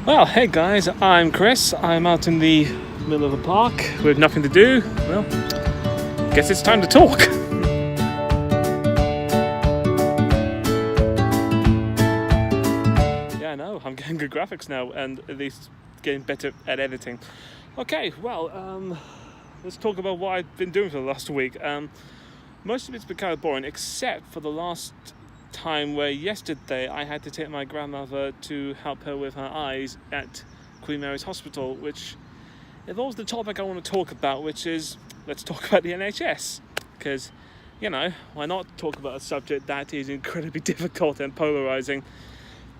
Well, hey guys, I'm Chris. I'm out in the middle of the park with nothing to do. Well, guess it's time to talk. Yeah, I know, I'm getting good graphics now and at least getting better at editing. Okay, well, let's talk about what I've been doing for the last week. Most of it's been kind of boring, except for the last time where yesterday I had to take my grandmother to help her with her eyes at Queen Mary's Hospital, which involves the topic I want to talk about, which is, let's talk about the NHS. Because, you know, why not talk about a subject that is incredibly difficult and polarizing?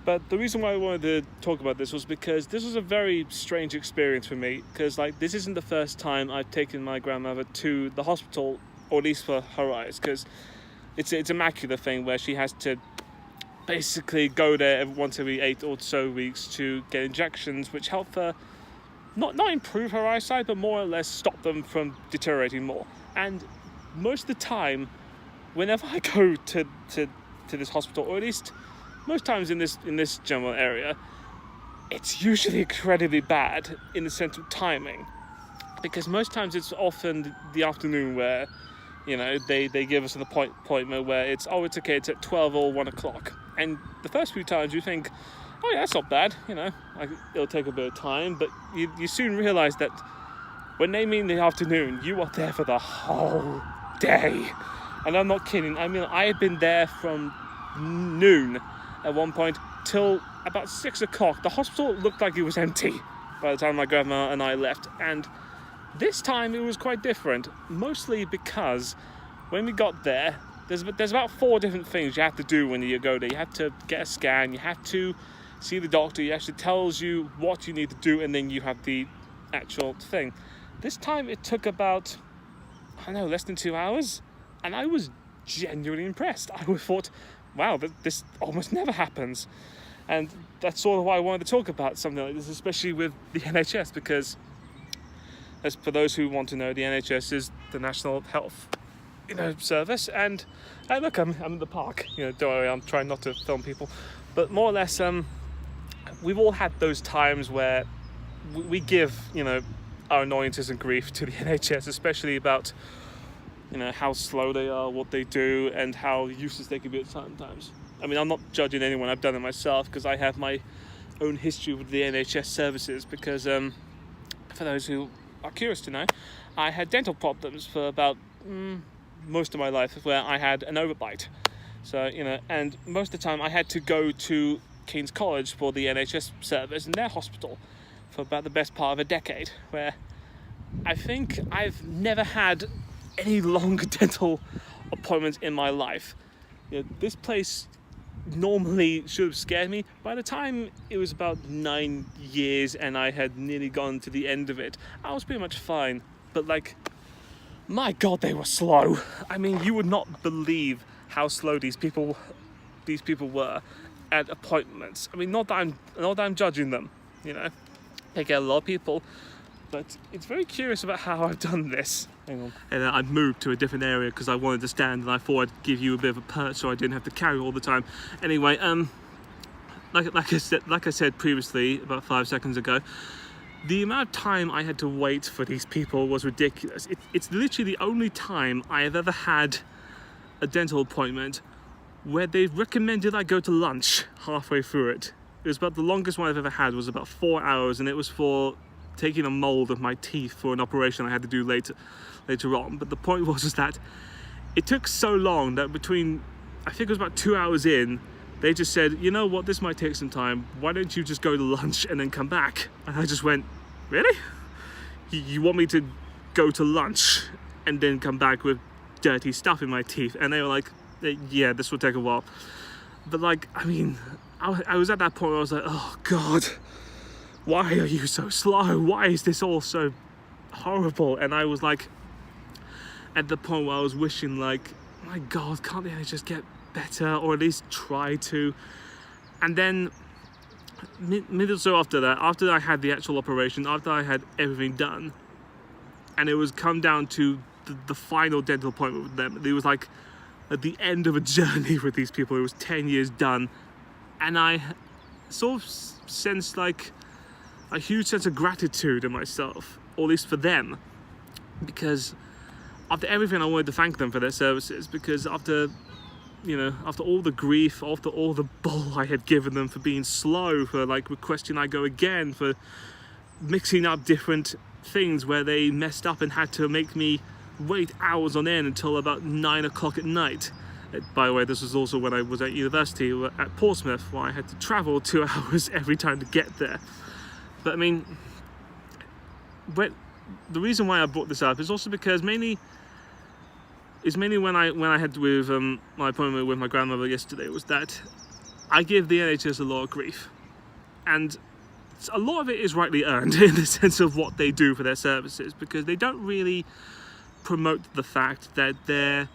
But the reason why I wanted to talk about this was because this was a very strange experience for me, because this isn't the first time I've taken my grandmother to the hospital, or at least for her eyes, because it's a macular thing where she has to basically go there once every 8 or so weeks to get injections which help her not improve her eyesight, but more or less stop them from deteriorating more. And most of the time, whenever I go to this hospital, or at least most times in this general area, it's usually incredibly bad in the sense of timing, because most times it's often the afternoon where, you know, they give us an appointment where it's okay, it's at 12 or 1 o'clock. And the first few times you think, oh yeah, that's not bad, you know, it'll take a bit of time, but you soon realise that when they mean the afternoon, you are there for the whole day. And I'm not kidding, I mean, I had been there from noon at one point till about 6 o'clock. The hospital looked like it was empty by the time my grandma and I left, and this time it was quite different, mostly because when we got there, there's about 4 different things you have to do when you go there. You have to get a scan, you have to see the doctor, he actually tells you what you need to do, and then you have the actual thing. This time it took about, I don't know, less than 2 hours, and I was genuinely impressed. I thought, wow, this almost never happens. And that's sort of why I wanted to talk about something like this, especially with the NHS, because as for those who want to know, the NHS is the National Health, Service. And look, I'm in the park. Don't worry, I'm trying not to film people. But more or less, we've all had those times where we give, our annoyances and grief to the NHS, especially about, how slow they are, what they do, and how useless they can be at sometimes. I mean, I'm not judging anyone. I've done it myself because I have my own history with the NHS services. Because for those who are curious to know, I had dental problems for about most of my life, where I had an overbite. So, and most of the time I had to go to King's College for the NHS service in their hospital for about the best part of a decade, where I think I've never had any longer dental appointments in my life. This place normally should have scared me. By the time it was about 9 years and I had nearly gone to the end of it, I was pretty much fine. But my God, they were slow. I mean, you would not believe how slow these people were at appointments. I mean, not that I'm judging them. They get a lot of people, but it's very curious about how I've done this. Hang on. And I've moved to a different area because I wanted to stand, and I thought I'd give you a bit of a perch so I didn't have to carry all the time. Anyway, like I said previously, about 5 seconds ago, the amount of time I had to wait for these people was ridiculous. It's literally the only time I have ever had a dental appointment where they recommended I go to lunch halfway through it. It was about the longest one I've ever had, was about 4 hours, and it was for taking a mold of my teeth for an operation I had to do later on. But the point was that it took so long that between, I think it was about 2 hours in, they just said, you know what, this might take some time, why don't you just go to lunch and then come back? And I just went, really? You want me to go to lunch and then come back with dirty stuff in my teeth? And they were like, yeah, this will take a while. But I mean, I was at that point where I was like, oh God, why are you so slow? Why is this all so horrible? And I was at the point where I was wishing my God, can't they just get better, or at least try to? And then minutes or so after I had the actual operation, after I had everything done, and it was come down to the final dental appointment with them, it was at the end of a journey with these people. It was 10 years done, and I sort of sensed a huge sense of gratitude in myself, or at least for them, because after everything I wanted to thank them for their services, because after all the grief, after all the bull I had given them for being slow, for like requesting I go again, for mixing up different things where they messed up and had to make me wait hours on end until about 9 o'clock at night. By the way, this was also when I was at university at Portsmouth, where I had to travel 2 hours every time to get there. But I mean, the reason why I brought this up is also because mainly when I had with my appointment with my grandmother yesterday, was that I give the NHS a lot of grief, and a lot of it is rightly earned in the sense of what they do for their services, because they don't really promote the fact that they're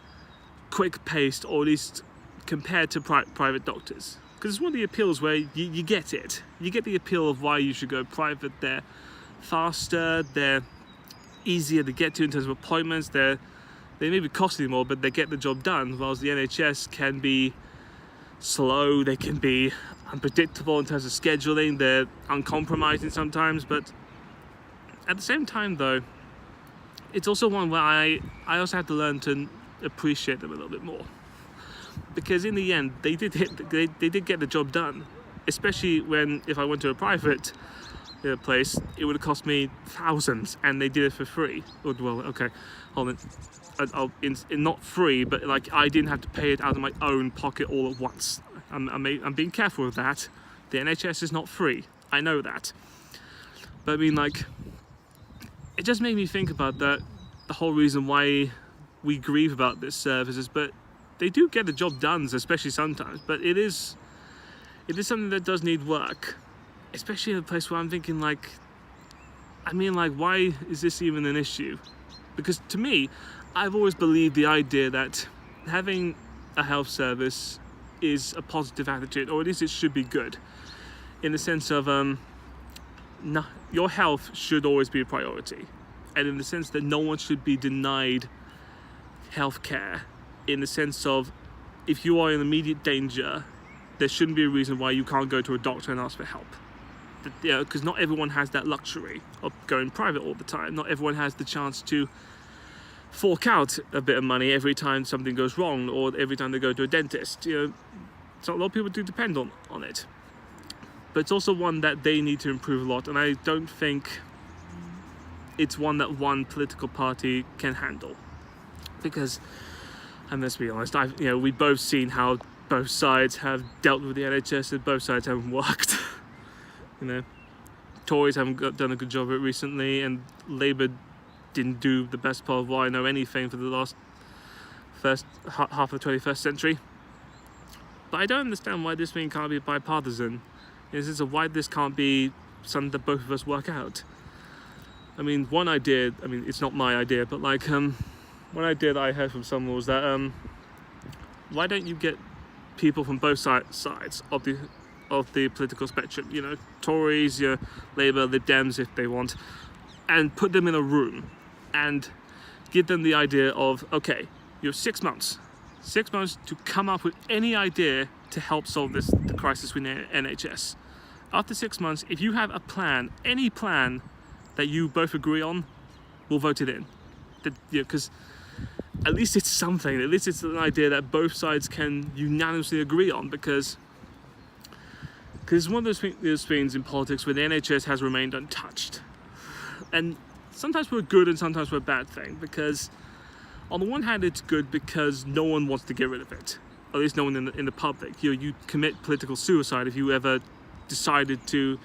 quick-paced, or at least compared to private doctors. Because it's one of the appeals where you get it. You get the appeal of why you should go private. They're faster, they're easier to get to in terms of appointments, they may be costly more, but they get the job done, whilst the NHS can be slow, they can be unpredictable in terms of scheduling, they're uncompromising sometimes. But at the same time though, it's also one where I also have to learn to appreciate them a little bit more, because in the end they did get the job done, especially when, if I went to a private place, it would have cost me thousands, and they did it for free. Well, okay, hold on, not free, but like I didn't have to pay it out of my own pocket all at once. I'm being careful with that. The NHS is not free, I know that, but I mean, like, it just made me think about that, the whole reason why we grieve about this services. But they do get the job done, especially sometimes, but it is something that does need work, especially in a place where I'm thinking, like, I mean, like, why is this even an issue? Because to me, I've always believed the idea that having a health service is a positive attitude, or at least it should be good, in the sense of no, your health should always be a priority, and in the sense that no one should be denied healthcare, in the sense of, if you are in immediate danger, there shouldn't be a reason why you can't go to a doctor and ask for help. Because not everyone has that luxury of going private all the time. Not everyone has the chance to fork out a bit of money every time something goes wrong, or every time they go to a dentist. So a lot of people do depend on it. But it's also one that they need to improve a lot, and I don't think it's one that one political party can handle. Because, and let's be honest, we've both seen how both sides have dealt with the NHS, and both sides haven't worked. Tories haven't done a good job of it recently, and Labour didn't do the best part of what I know anything for the first half of the 21st century. But I don't understand why this thing can't be bipartisan, in the sense of why this can't be something that both of us work out. I mean, one idea, it's not my idea, but like, one idea that I heard from someone was that, why don't you get people from both sides of the political spectrum, Tories, Labour, Lib Dems if they want, and put them in a room and give them the idea of, okay, you have 6 months to come up with any idea to help solve the crisis with the NHS. After 6 months, if you have a plan, any plan that you both agree on, we'll vote it in. Because at least it's something, at least it's an idea that both sides can unanimously agree on, because it's one of those things in politics where the NHS has remained untouched. And sometimes we're good and sometimes we're a bad thing, because on the one hand it's good because no one wants to get rid of it, or at least no one in the public. You commit political suicide if you ever decided to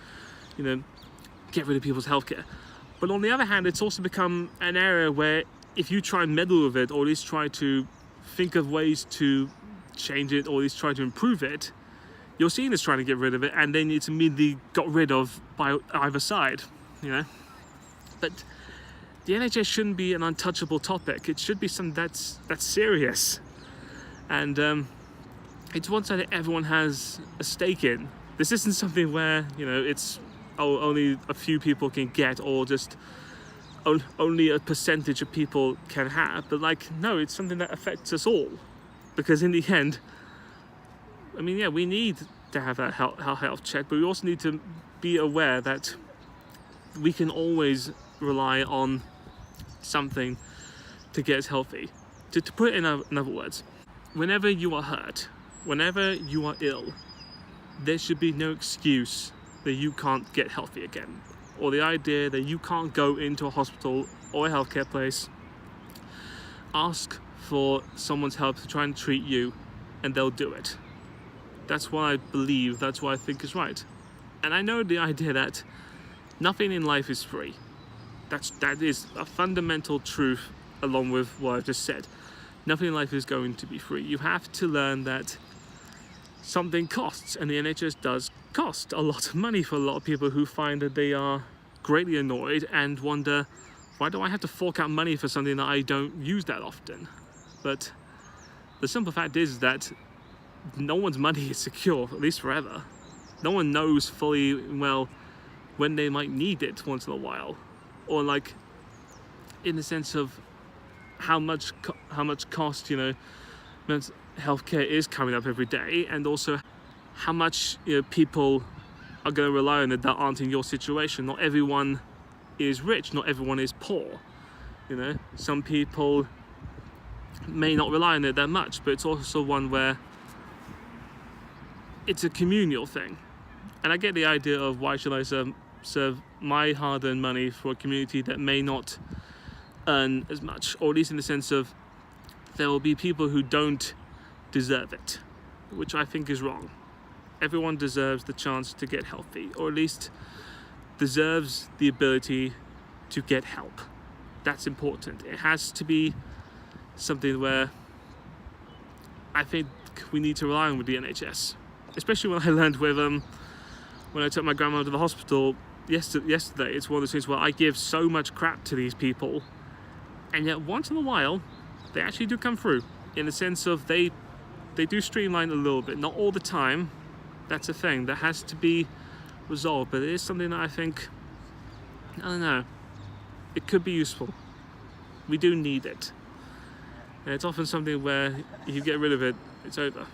get rid of people's healthcare. But on the other hand, it's also become an area where if you try and meddle with it, or at least try to think of ways to change it, or at least try to improve it, you're seen as trying to get rid of it, and then it's immediately got rid of by either side, But the NHS shouldn't be an untouchable topic. It should be something that's serious. And it's one side that everyone has a stake in. This isn't something where, it's only a few people can get, or just only a percentage of people can have. But no, it's something that affects us all. Because in the end, we need to have a health check, but we also need to be aware that we can always rely on something to get us healthy. To put it in other words, whenever you are hurt, whenever you are ill, there should be no excuse that you can't get healthy again, or the idea that you can't go into a hospital or a healthcare place, ask for someone's help to try and treat you, and they'll do it. That's what I believe, that's what I think is right. And I know the idea that nothing in life is free. That is a fundamental truth along with what I've just said. Nothing in life is going to be free. You have to learn that something costs, and the NHS does cost a lot of money for a lot of people who find that they are greatly annoyed and wonder, why do I have to fork out money for something that I don't use that often? But the simple fact is that no one's money is secure, at least forever. No one knows fully well when they might need it once in a while, or like in the sense of how much cost, you know, healthcare is coming up every day, and also how much, you know, people are going to rely on it that aren't in your situation. Not everyone is rich, not everyone is poor. You know, some people may not rely on it that much, but it's also one where it's a communal thing. And I get the idea of, why should I serve my hard-earned money for a community that may not earn as much, or at least in the sense of there will be people who don't deserve it, which I think is wrong. Everyone deserves the chance to get healthy, or at least deserves the ability to get help. That's important. It has to be something where I think we need to rely on with the NHS, especially when I learned with when I took my grandma to the hospital yesterday. It's one of those things where I give so much crap to these people, and yet once in a while they actually do come through, in the sense of they do streamline a little bit, not all the time. That's a thing that has to be resolved, but it is something that I think, I don't know, it could be useful. We do need it, and it's often something where if you get rid of it, it's over.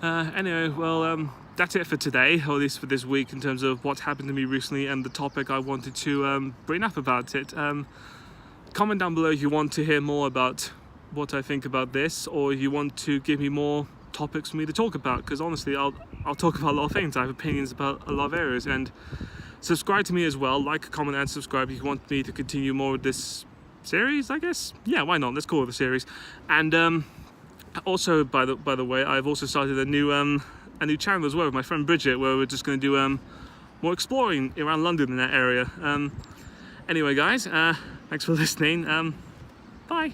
Anyway, well, that's it for today, or at least for this week, in terms of what's happened to me recently and the topic I wanted to bring up about it. Comment down below if you want to hear more about what I think about this, or you want to give me more topics for me to talk about, because honestly I'll talk about a lot of things. I have opinions about a lot of areas. And subscribe to me as well, like, comment and subscribe if you want me to continue more with this series, I guess. Yeah, why not, let's call it a series. And also, by the way, I've also started a new channel as well with my friend Bridget, where we're just going to do more exploring around London in that area. Anyway guys, thanks for listening. Bye.